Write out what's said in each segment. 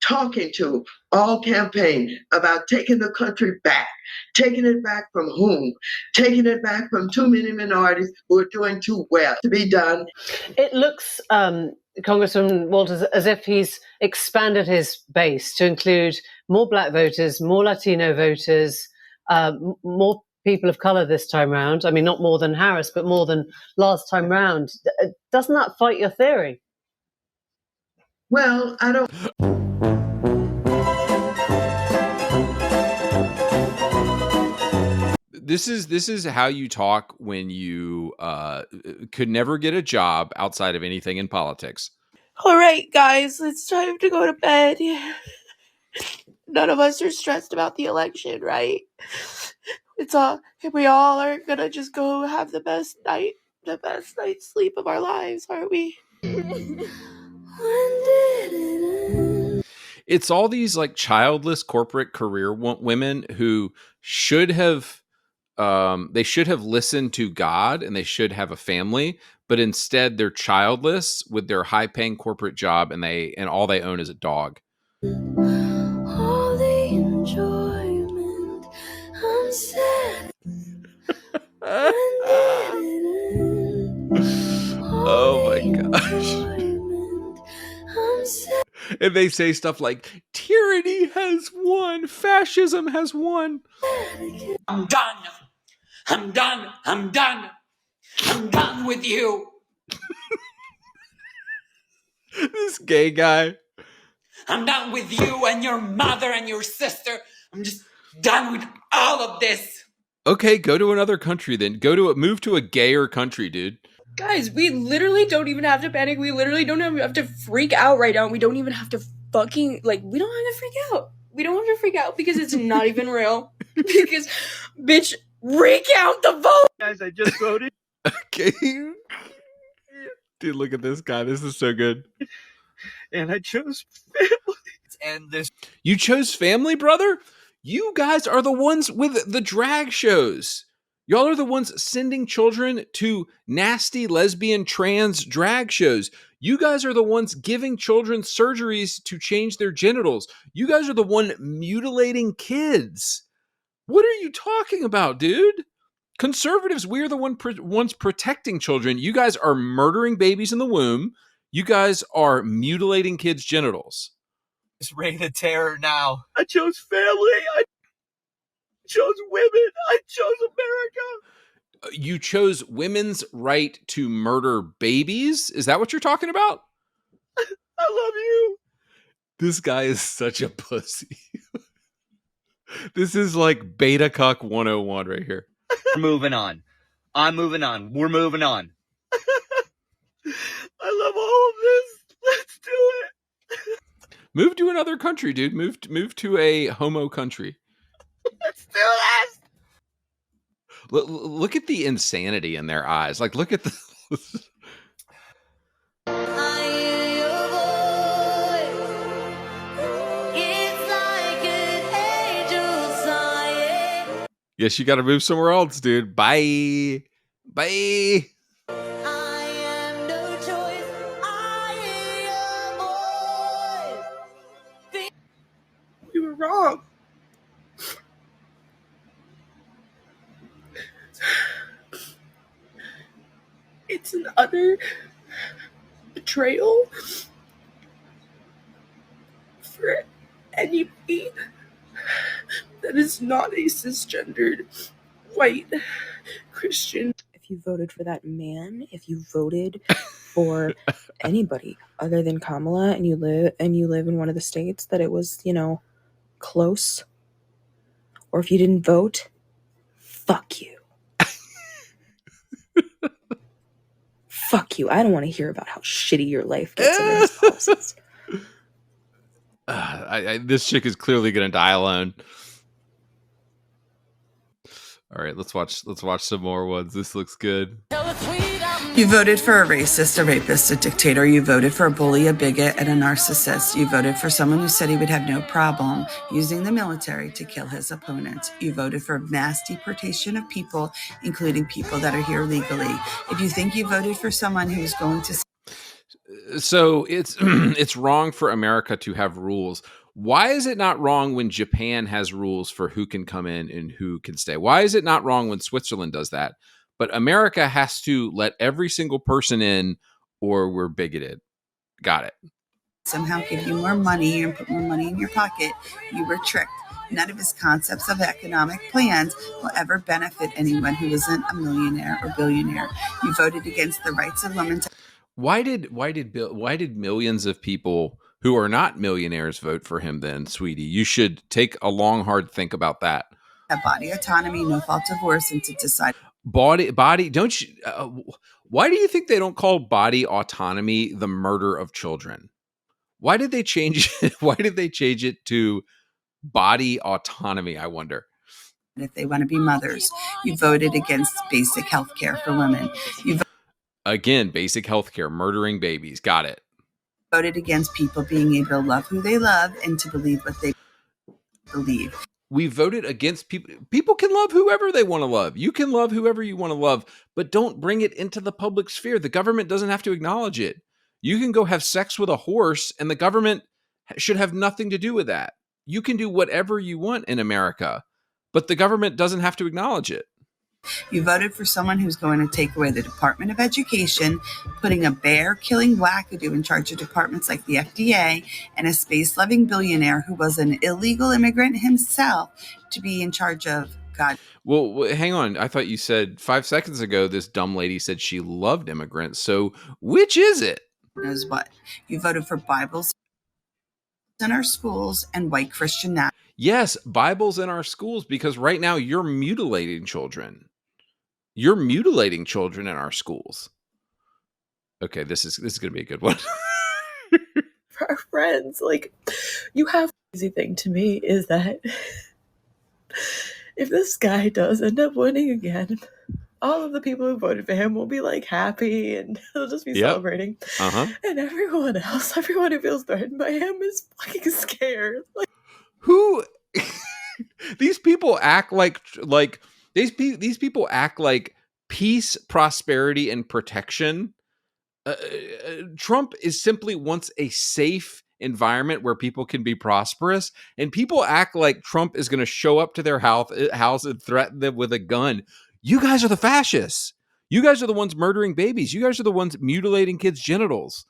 talking to all campaign about taking the country back. Taking it back from whom? Taking it back from too many minorities who are doing too well to be done. It looks, Congressman Walters, as if he's expanded his base to include more Black voters, more Latino voters, more people of color this time round. I mean, not more than Harris, but more than last time round. Doesn't that fight your theory? Well, I don't. This is how you talk when you could never get a job outside of anything in politics. All right, guys, it's time to go to bed. None of us are stressed about the election, right? We all are gonna just go have the best night's sleep of our lives, aren't we? It's all these like childless corporate career women who should have listened to God and they should have a family, but instead they're childless with their high-paying corporate job, and all they own is a dog. All the enjoyment, I'm sad. Oh my gosh. And they say stuff like, tyranny has won, fascism has won. I'm done. I'm done. I'm done. I'm done with you. This gay guy. I'm done with you and your mother and your sister. I'm just done with all of this. Okay, go to another country then. Move to a gayer country, dude. Guys, we literally don't even have to panic. We literally don't have to freak out right now. We don't even have to fucking, we don't have to freak out. We don't have to freak out because it's not even real. Because, bitch, recount the vote! Guys, I just voted. Okay. Dude, look at this guy. This is so good. And I chose family. And this. You chose family, brother? You guys are the ones with the drag shows. Y'all are the ones sending children to nasty lesbian trans drag shows. You guys are the ones giving children surgeries to change their genitals. You guys are the one mutilating kids. What are you talking about, dude? Conservatives, we're the ones protecting children. You guys are murdering babies in the womb. You guys are mutilating kids' genitals. It's reign of terror now. I chose family. I chose women. I chose America. You chose women's right to murder babies? Is that what you're talking about? I love you. This guy is such a pussy. This is like beta cuck 101 right here. We're moving on. I'm moving on. We're moving on. I love all of this. Let's do it. Move to another country, dude. Move to a homo country. Let's do this. Look at the insanity in their eyes. Like, look at the... Guess you got to move somewhere else, dude. Bye. Bye. We were wrong. It's an utter betrayal for anybody that is not a cisgendered white Christian. If you voted for that man, if you voted for anybody other than Kamala, and you live in one of the states that it was, close, or if you didn't vote, fuck you. Fuck you. I don't want to hear about how shitty your life gets under his policies. This chick is clearly going to die alone. All right, let's watch some more ones. This looks good. You voted for a racist, a rapist, a dictator. You voted for a bully, a bigot, and a narcissist. You voted for someone who said he would have no problem using the military to kill his opponents. You voted for mass deportation of people, including people that are here legally. If you think you voted for someone who's going to... So it's it's wrong for America to have rules. Why is it not wrong when Japan has rules for who can come in and who can stay? Why is it not wrong when Switzerland does that? But America has to let every single person in or we're bigoted. Got it. Somehow give you more money and put more money in your pocket, you were tricked. None of his concepts of economic plans will ever benefit anyone who isn't a millionaire or billionaire. You voted against the rights of women to Why did millions of people who are not millionaires vote for him then, sweetie? You should take a long, hard think about that. have body autonomy, no fault divorce, and to decide. Body, don't you? Why do you think they don't call body autonomy the murder of children? Why did they change it? Why did they change it to body autonomy? I wonder. If they want to be mothers, you voted against basic health care for women. You Again, basic health care, murdering babies. Got it. voted against people being able to love who they love and to believe what they believe. We voted against people. People can love whoever they want to love. You can love whoever you want to love, but don't bring it into the public sphere. The government doesn't have to acknowledge it. You can go have sex with a horse, and the government should have nothing to do with that. You can do whatever you want in America, but the government doesn't have to acknowledge it. You voted for someone who's going to take away the Department of Education, putting a bear-killing wackadoo in charge of departments like the FDA, and a space-loving billionaire who was an illegal immigrant himself to be in charge of God. Well, hang on. I thought you said 5 seconds ago this dumb lady said she loved immigrants. So which is it? Knows what? You voted for Bibles in our schools and white Christian nationalism. Yes, Bibles in our schools, because right now you're mutilating children. You're mutilating children in our schools. Okay, this is going to be a good one. For our friends, like, you have the crazy thing to me is that if this guy does end up winning again, all of the people who voted for him will be like happy and they'll just be celebrating. And everyone else, everyone who feels threatened by him is fucking scared. Like, who these people act like these people act like peace, prosperity, and protection. Trump is simply wants a safe environment where people can be prosperous, and people act like Trump is going to show up to their house and threaten them with a gun. You guys are the fascists. You guys are the ones murdering babies. You guys are the ones mutilating kids' genitals.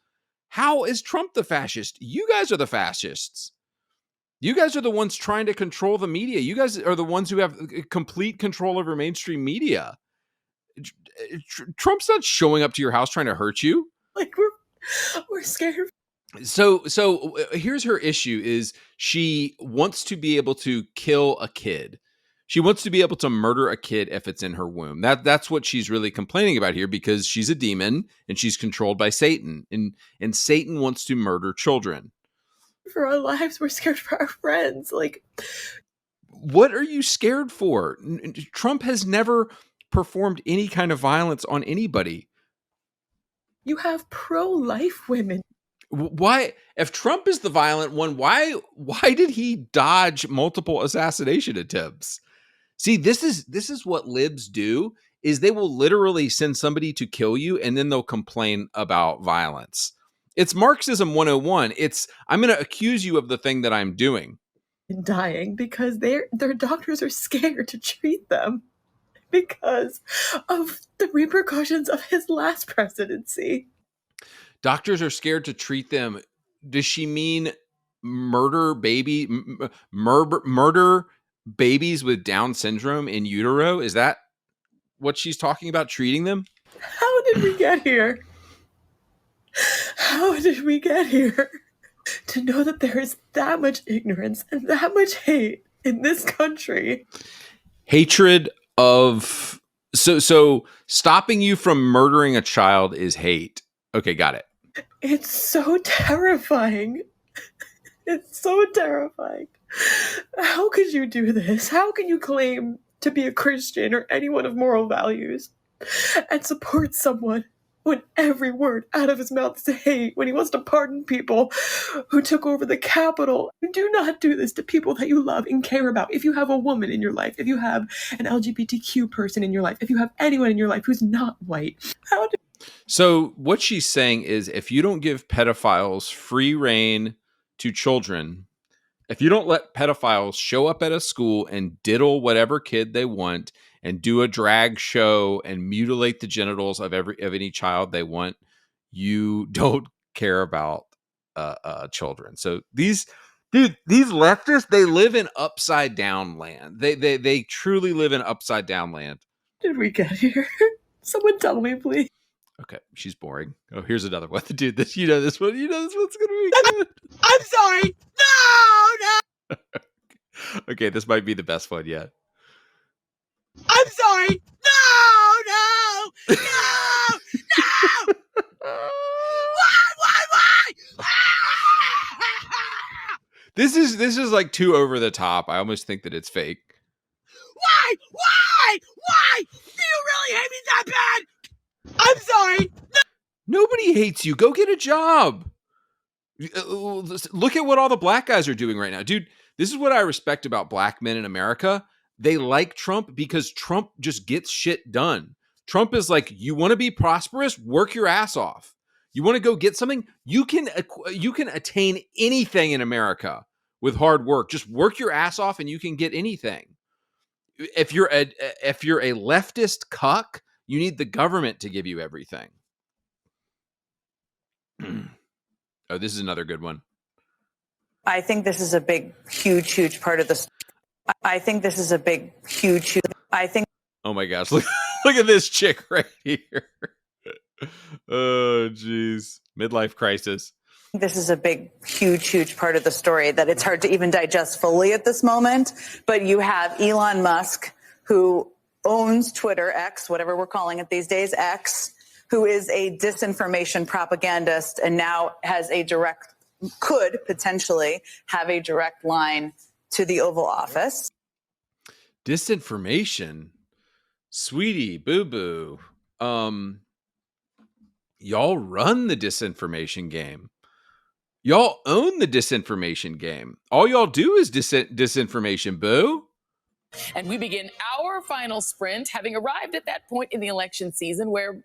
How is Trump the fascist? You guys are the fascists. You guys are the ones trying to control the media. You guys are the ones who have complete control over mainstream media. Trump's not showing up to your house trying to hurt you. Like, we're scared. So here's her issue is she wants to be able to kill a kid. She wants to be able to murder a kid if it's in her womb. That's what she's really complaining about here, because she's a demon and she's controlled by Satan, and Satan wants to murder children. For our lives, we're scared for our friends. Like, what are you scared for? Trump has never performed any kind of violence on anybody. You have pro-life women. Why, if Trump is the violent one, why did he dodge multiple assassination attempts? See, this is what libs do, is they will literally send somebody to kill you and then they'll complain about violence. It's Marxism 101. It's, I'm going to accuse you of the thing that I'm doing. And dying because their doctors are scared to treat them because of the repercussions of his last presidency. Doctors are scared to treat them. Does she mean murder babies with Down syndrome in utero? Is that what she's talking about, treating them? How did we get here? How did we get here? To know that there is that much ignorance and that much hate in this country. Hatred of... So stopping you from murdering a child is hate. Okay, got it. It's so terrifying. It's so terrifying. How could you do this? How can you claim to be a Christian or anyone of moral values and support someone when every word out of his mouth is hate, when he wants to pardon people who took over the Capitol? Do not do this to people that you love and care about. If you have a woman in your life, if you have an LGBTQ person in your life, if you have anyone in your life who's not white, how do So what she's saying is if you don't give pedophiles free reign to children, if you don't let pedophiles show up at a school and diddle whatever kid they want and do a drag show and mutilate the genitals of any child they want, you don't care about children. So these leftists, they live in upside down land. They truly live in upside down land. Did we get here? Someone tell me, please. Okay, she's boring. Oh, here's another one. Dude, this this one. This one's gonna be good. I'm sorry. No. Okay, this might be the best one yet. I'm sorry. No. Why? This is like too over the top. I almost think that it's fake. Why? Do you really hate me that bad? I'm sorry. Nobody hates you. Go get a job. Look at what all the black guys are doing right now. Dude, this is what I respect about black men in America. They like Trump because Trump just gets shit done. Trump is like, you want to be prosperous? Work your ass off. You want to go get something? You can attain anything in America with hard work. Just work your ass off and you can get anything. If you're a leftist cuck, you need the government to give you everything. Oh, this is another good one. I think this is a big, huge part of this. I think this is a big, huge. I think. Oh my gosh! Look at this chick right here. Oh, geez, midlife crisis. This is a big, huge part of the story that it's hard to even digest fully at this moment. But you have Elon Musk, who owns Twitter, X, whatever we're calling it these days, X, who is a disinformation propagandist and now has could potentially have a direct line to the Oval Office. Disinformation? Sweetie, boo-boo. Y'all run the disinformation game. Y'all own the disinformation game. All y'all do is disinformation, boo. And we begin our final sprint, having arrived at that point in the election season where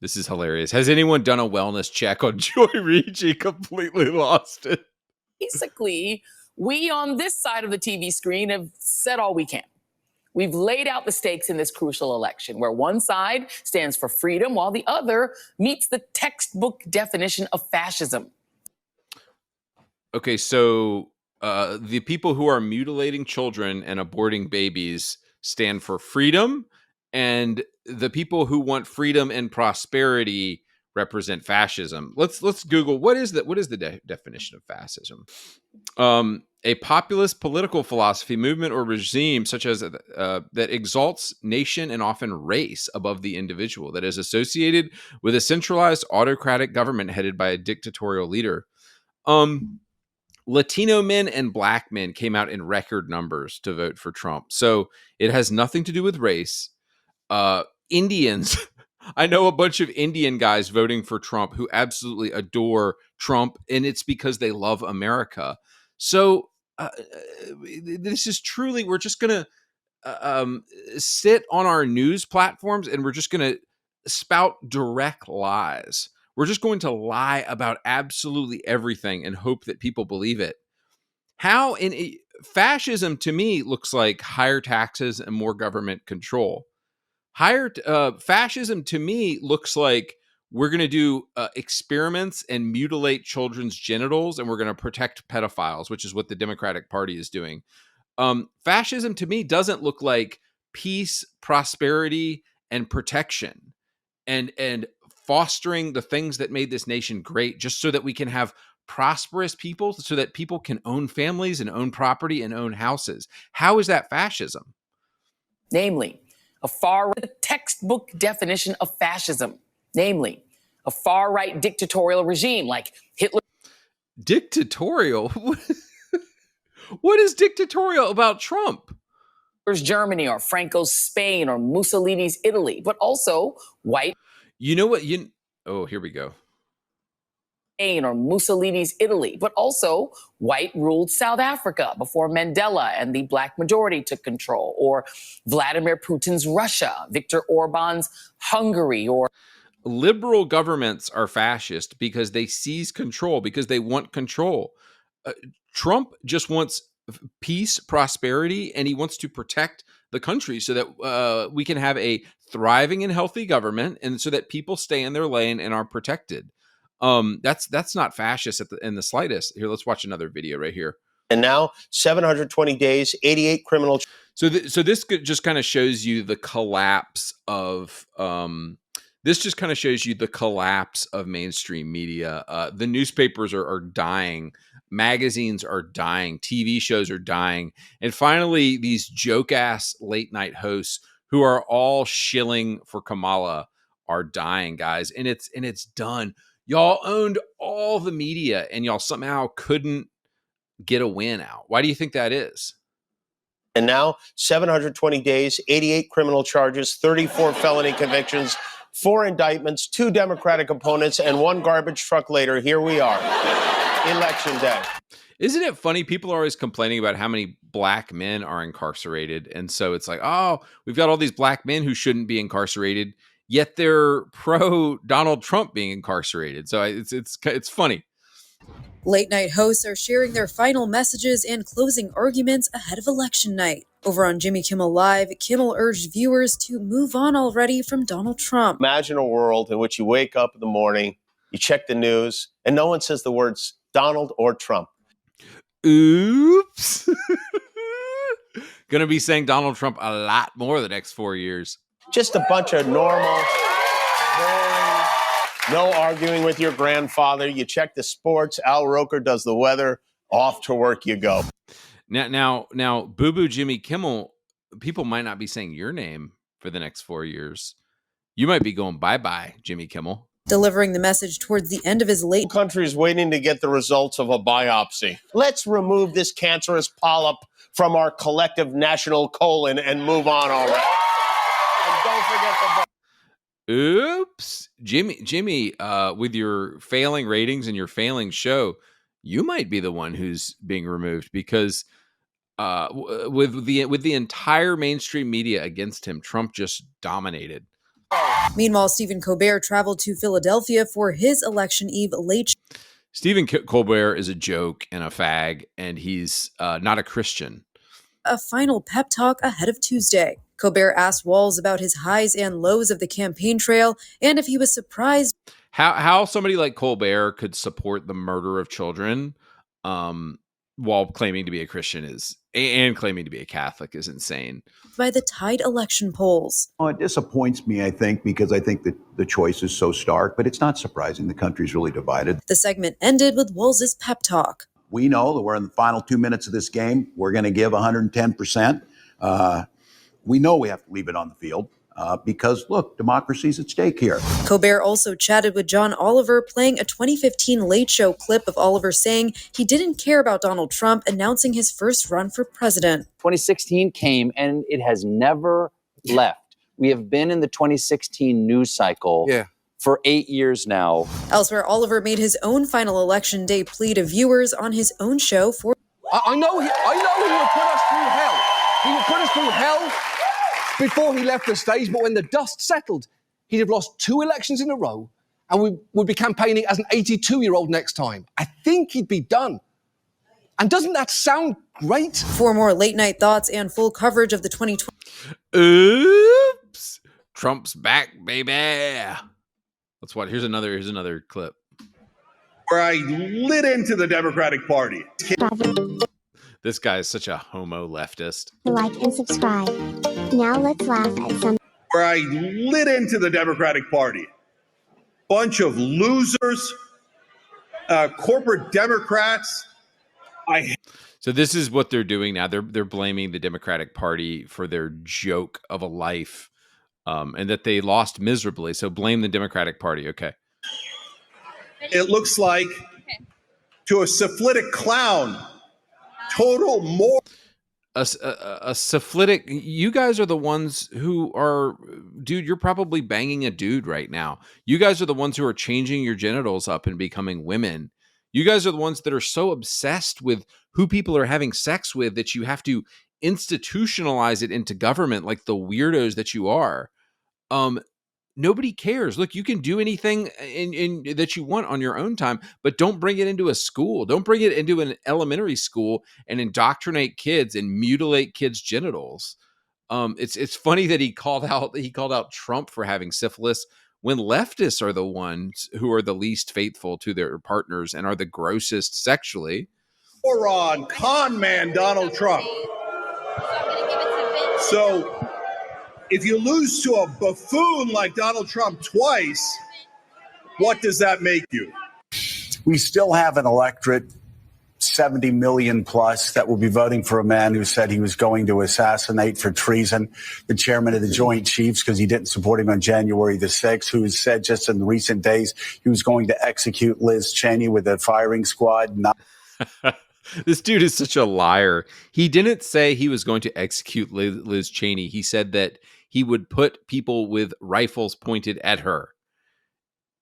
this is hilarious. Has anyone done a wellness check on Joy Reid? She completely lost it. Basically, we on this side of the TV screen have said all we can. We've laid out the stakes in this crucial election, where one side stands for freedom while the other meets the textbook definition of fascism. Okay, so the people who are mutilating children and aborting babies stand for freedom, and the people who want freedom and prosperity represent fascism. Let's Google what is the definition of fascism. A populist political philosophy, movement, or regime such as that exalts nation and often race above the individual, that is associated with a centralized autocratic government headed by a dictatorial leader. Latino men and black men came out in record numbers to vote for Trump. So it has nothing to do with race. Indians, I know a bunch of Indian guys voting for Trump who absolutely adore Trump, and it's because they love America. So this is truly, we're just going to sit on our news platforms and we're just going to spout direct lies. We're just going to lie about absolutely everything and hope that people believe it. Fascism to me looks like higher taxes and more government control. Fascism to me looks like we're going to do experiments and mutilate children's genitals, and we're going to protect pedophiles, which is what the Democratic Party is doing. Fascism to me doesn't look like peace, prosperity, and protection, and fostering the things that made this nation great, just so that we can have prosperous people, so that people can own families and own property and own houses. How is that fascism? Namely, a far-right textbook definition of fascism. Namely, a far-right dictatorial regime like Hitler. Dictatorial? What is dictatorial about Trump? Germany or Franco's Spain or Mussolini's Italy, but also white. You know what? Oh, here we go. Spain or Mussolini's Italy, but also white-ruled South Africa before Mandela and the black majority took control, or Vladimir Putin's Russia, Viktor Orban's Hungary, or Liberal governments are fascist because they seize control, because they want control. Trump just wants peace, prosperity, and he wants to protect the country so that we can have a thriving and healthy government, and so that people stay in their lane and are protected. That's not fascist in the slightest. Here, let's watch another video right here. And now 720 days, 88 criminal. So this just kind of shows you the collapse of mainstream media. The newspapers are dying, magazines are dying, TV shows are dying, and finally these joke ass late night hosts who are all shilling for Kamala are dying, guys. And it's done. Y'all owned all the media and y'all somehow couldn't get a win out. Why do you think that is? And now 720 days, 88 criminal charges, 34 felony convictions, 4 indictments, 2 Democratic opponents, and 1 garbage truck later, here we are, Election Day. Isn't it funny? People are always complaining about how many black men are incarcerated. And so it's like, oh, we've got all these black men who shouldn't be incarcerated, yet they're pro Donald Trump being incarcerated. So it's funny. Late night hosts are sharing their final messages and closing arguments ahead of election night. Over on Jimmy Kimmel Live, Kimmel urged viewers to move on already from Donald Trump. Imagine a world in which you wake up in the morning, you check the news, and no one says the words Donald or Trump. Oops. Gonna be saying Donald Trump a lot more the next 4 years. Just a bunch of normal, boring, no arguing with your grandfather. You check the sports. Al Roker does the weather. Off to work you go. Now, Boo Boo Jimmy Kimmel, people might not be saying your name for the next 4 years. You might be going bye-bye, Jimmy Kimmel. Delivering the message towards the end of his late... The country is waiting to get the results of a biopsy. Let's remove this cancerous polyp from our collective national colon and move on already. And don't forget the... Oops. Jimmy, with your failing ratings and your failing show, you might be the one who's being removed because with the entire mainstream media against him, Trump just dominated. Meanwhile, Stephen Colbert traveled to Philadelphia for his election eve late show. Stephen Colbert is a joke and a fag, and he's not a Christian. A final pep talk ahead of Tuesday. Colbert asked Walz about his highs and lows of the campaign trail and if he was surprised. How somebody like Colbert could support the murder of children while claiming to be a Christian and claiming to be a Catholic is insane. By the tied election polls. Oh, it disappoints me, I think, because I think that the choice is so stark, but it's not surprising. The country's really divided. The segment ended with Walz's pep talk. We know that we're in the final 2 minutes of this game. We're going to give 110%. We know we have to leave it on the field because, look, democracy's at stake here. Colbert also chatted with John Oliver, playing a 2015 Late Show clip of Oliver saying he didn't care about Donald Trump announcing his first run for president. 2016 came and it has never left. We have been in the 2016 news cycle for 8 years now. Elsewhere, Oliver made his own final election day plea to viewers on his own show for... I know he would put us through hell. He would put us through hell before he left the stage, but when the dust settled, he'd have lost 2 elections in a row and we would be campaigning as an 82-year-old next time. I think he'd be done. And doesn't that sound great? For more late night thoughts and full coverage of the 2020... Oops. Trump's back, baby. Let's watch. Here's another clip. Where I lit into the Democratic Party. This guy is such a homo leftist. Like and subscribe. Now let's laugh at some. Where I lit into the Democratic Party. Bunch of losers, corporate Democrats. So this is what they're doing now. They're blaming the Democratic Party for their joke of a life, and that they lost miserably. So blame the Democratic Party. Okay. It looks like to a syphilitic clown. Total more a syphilitic. You guys are the ones who are, dude, you're probably banging a dude right now. You guys are the ones who are changing your genitals up and becoming women. You guys are the ones that are so obsessed with who people are having sex with that you have to institutionalize it into government like the weirdos that you are. nobody cares. Look, you can do anything in that you want on your own time, but don't bring it into a school. Don't bring it into an elementary school and indoctrinate kids and mutilate kids' genitals. It's funny that he called out Trump for having syphilis when leftists are the ones who are the least faithful to their partners and are the grossest sexually. Moron, con man Donald Trump. So if you lose to a buffoon like Donald Trump twice, what does that make you? We still have an electorate, 70 million plus, that will be voting for a man who said he was going to assassinate for treason the chairman of the Joint Chiefs because he didn't support him on January the 6th, who has said just in recent days he was going to execute Liz Cheney with a firing squad. This dude is such a liar. He didn't say he was going to execute Liz Cheney. He said that he would put people with rifles pointed at her.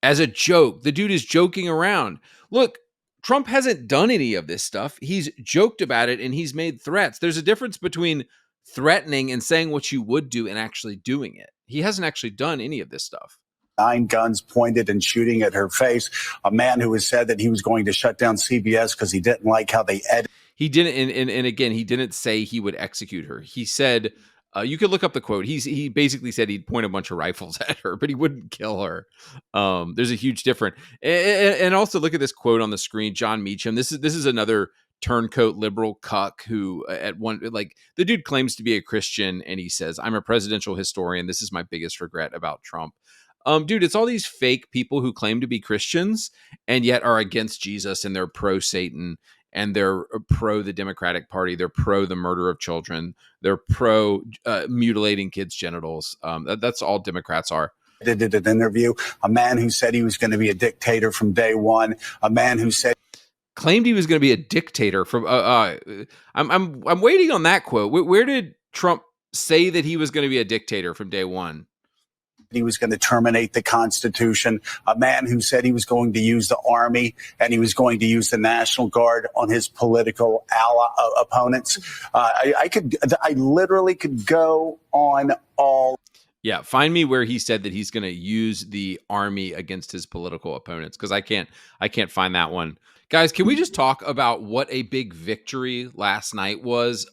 As a joke. The dude is joking around. Look, Trump hasn't done any of this stuff. He's joked about it and he's made threats. There's a difference between threatening and saying what you would do and actually doing it. He hasn't actually done any of this stuff. 9 guns pointed and shooting at her face. A man who has said that he was going to shut down CBS because he didn't like how they edited. He didn't, and again, he didn't say he would execute her. He said, you could look up the quote. He basically said he'd point a bunch of rifles at her, but he wouldn't kill her. There's a huge difference. And also look at this quote on the screen, John Meacham. This is another turncoat liberal cuck who the dude claims to be a Christian and he says, I'm a presidential historian. This is my biggest regret about Trump. Dude, it's all these fake people who claim to be Christians and yet are against Jesus and they're pro Satan and they're pro the Democratic Party. They're pro the murder of children. They're pro mutilating kids' genitals. That's all Democrats are. Did an interview. A man who said he was going to be a dictator from day one. A man who said claimed he was going to be a dictator from. I'm waiting on that quote. Where did Trump say that he was going to be a dictator from day one? He was going to terminate the Constitution. A man who said he was going to use the army and he was going to use the National Guard on his political opponents. I literally could go on all. Yeah, find me where he said that he's going to use the army against his political opponents, because I can't find that one. Guys, can we just talk about what a big victory last night was?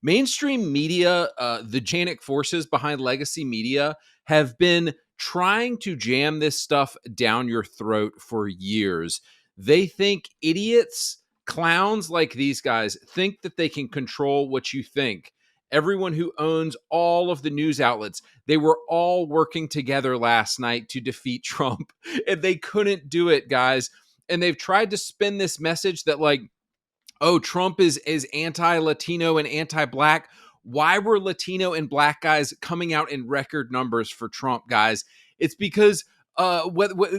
Mainstream media, the gigantic forces behind legacy media, have been trying to jam this stuff down your throat for years. They think idiots, clowns like these guys, think that they can control what you think. Everyone who owns all of the news outlets, they were all working together last night to defeat Trump, and they couldn't do it, guys. And they've tried to spin this message that, like, oh, Trump is anti-Latino and anti-Black. Why were Latino and Black guys coming out in record numbers for Trump, guys? It's because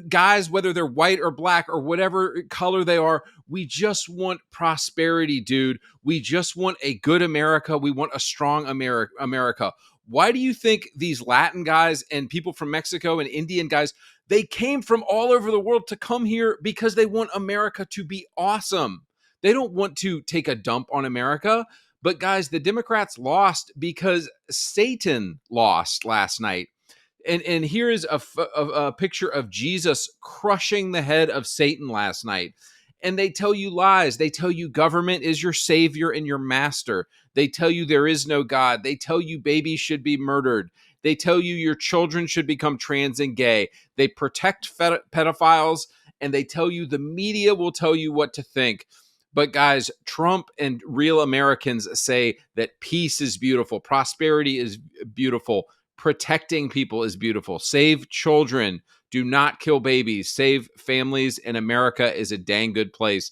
guys, whether they're white or Black or whatever color they are, we just want prosperity, dude. We just want a good America. We want a strong America. Why do you think these Latin guys and people from Mexico and Indian guys, they came from all over the world to come here? Because they want America to be awesome. They don't want to take a dump on America. But guys, the Democrats lost because Satan lost last night. And here is a picture of Jesus crushing the head of Satan last night. And they tell you lies. They tell you government is your savior and your master. They tell you there is no God. They tell you babies should be murdered. They tell you your children should become trans and gay. They protect pedophiles, and they tell you the media will tell you what to think. But guys, Trump and real Americans say that peace is beautiful, prosperity is beautiful, protecting people is beautiful. Save children. Do not kill babies. Save families. And America is a dang good place.